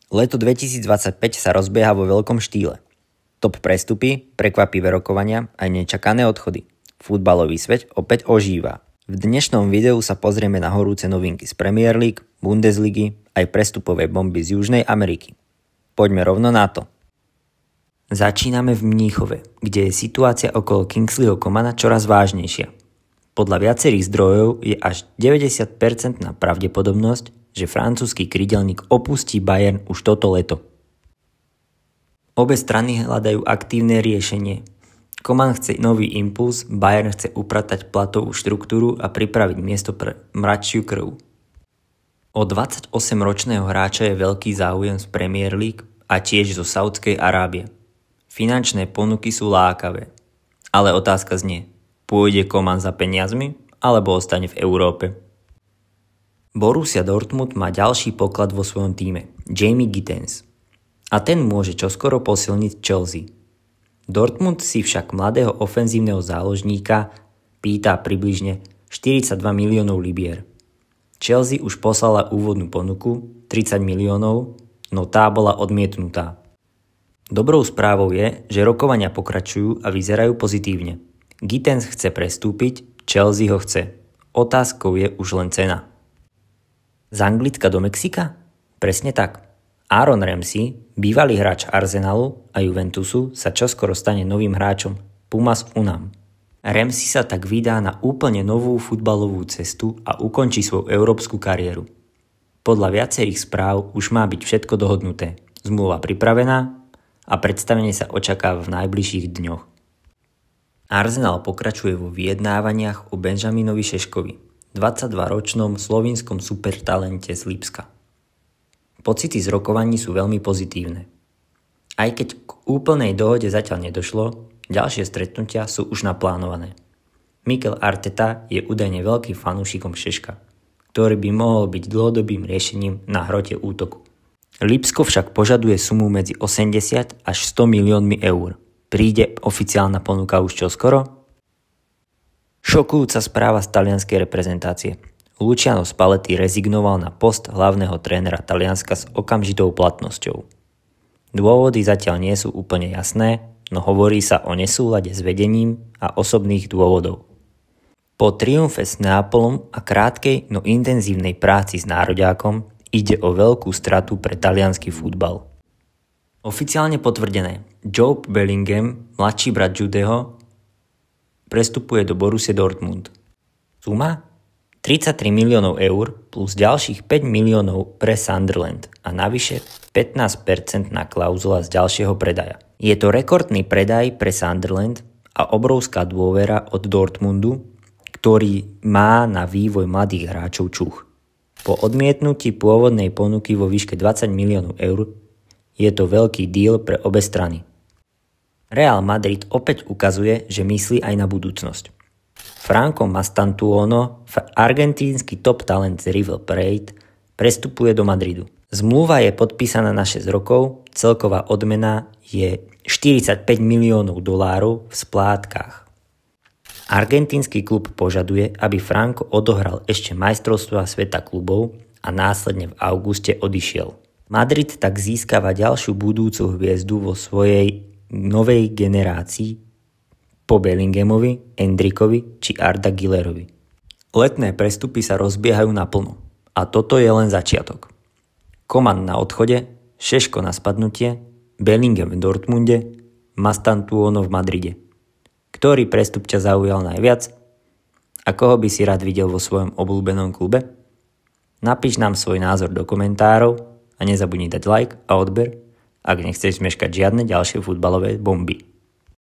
Leto 2025 sa rozbieha vo veľkom štýle. Top prestupy, prekvapivé rokovania aj nečakané odchody. Futbalový svet opäť ožíva. V dnešnom videu sa pozrieme na horúce novinky z Premier League, Bundesligy aj prestupové bomby z Južnej Ameriky. Poďme rovno na to. Začíname v Mníchove, kde je situácia okolo Kingsleyho Comana čoraz vážnejšia. Podľa viacerých zdrojov je až 90% pravdepodobnosť, že francúzsky krídelník opustí Bayern už toto leto. Obe strany hľadajú aktívne riešenie. Coman chce nový impuls, Bayern chce upratať platovú štruktúru a pripraviť miesto pre mladšiu krv. O 28-ročného hráča je veľký záujem z Premier League a tiež zo Saudskej Arábie. Finančné ponuky sú lákavé, ale otázka znie, pôjde Coman za peniazmi alebo ostane v Európe? Borussia Dortmund má ďalší poklad vo svojom tíme, Jamie Gittens. A ten môže čoskoro posilniť Chelsea. Dortmund si však mladého ofenzívneho záložníka pýta približne 42 miliónov libier. Chelsea už poslala úvodnú ponuku 30 miliónov, no tá bola odmietnutá. Dobrou správou je, že rokovania pokračujú a vyzerajú pozitívne. Gittens chce prestúpiť, Chelsea ho chce. Otázkou je už len cena. Z Anglicka do Mexika? Presne tak. Aaron Ramsey, bývalý hráč Arsenalu a Juventusu, sa čoskoro stane novým hráčom Pumas Unam. Ramsey sa tak vydá na úplne novú futbalovú cestu a ukončí svoju európsku kariéru. Podľa viacerých správ už má byť všetko dohodnuté, zmluva pripravená a predstavenie sa očakáva v najbližších dňoch. Arsenal pokračuje vo vyjednávaniach o Benjaminovi Šeškovi, 22-ročnom slovinskom supertalente z Lipska. Pocity z rokovaní sú veľmi pozitívne. Aj keď k úplnej dohode zatiaľ nedošlo, ďalšie stretnutia sú už naplánované. Mikel Arteta je údajne veľkým fanúšikom Šeška, ktorý by mohol byť dlhodobým riešením na hrote útoku. Lipsko však požaduje sumu medzi 80 až 100 miliónmi eur. Príde oficiálna ponuka už čoskoro? Šokujúca správa z talianskej reprezentácie. Luciano Spalletti rezignoval na post hlavného trénera Talianska s okamžitou platnosťou. Dôvody zatiaľ nie sú úplne jasné, no hovorí sa o nesúlade s vedením a osobných dôvodov. Po triumfe s Neapolom a krátkej, no intenzívnej práci s nároďákom ide o veľkú stratu pre taliansky futbal. Oficiálne potvrdené, Jude Bellingham, mladší brat Judeho, prestupuje do Borussia Dortmund. Suma? 33 miliónov eur plus ďalších 5 miliónov pre Sunderland a navyše 15% klauzula z ďalšieho predaja. Je to rekordný predaj pre Sunderland a obrovská dôvera od Dortmundu, ktorý má na vývoj mladých hráčov čuch. Po odmietnutí pôvodnej ponuky vo výške 20 miliónov eur je to veľký deal pre obe strany. Real Madrid opäť ukazuje, že myslí aj na budúcnosť. Franco Mastantuono, argentínsky top talent z River Plate, prestupuje do Madridu. Zmluva je podpísaná na 6 rokov, celková odmena je 45 miliónov dolárov v splátkach. Argentínsky klub požaduje, aby Franco odohral ešte majstrovstvá sveta klubov a následne v auguste odišiel. Madrid tak získava ďalšiu budúcu hviezdu vo svojej novej generácii po Bellinghamovi, Endrickovi či Arda Gülerovi. Letné prestupy sa rozbiehajú naplno a toto je len začiatok. Coman na odchode, Šeško na spadnutie, Bellingham v Dortmunde, Mastantuono v Madride. Ktorý prestup ťa zaujal najviac? A koho by si rád videl vo svojom obľúbenom klube? Napíš nám svoj názor do komentárov a nezabudni dať like a odber, ak nechceš zmeškať žiadne ďalšie futbalové bomby.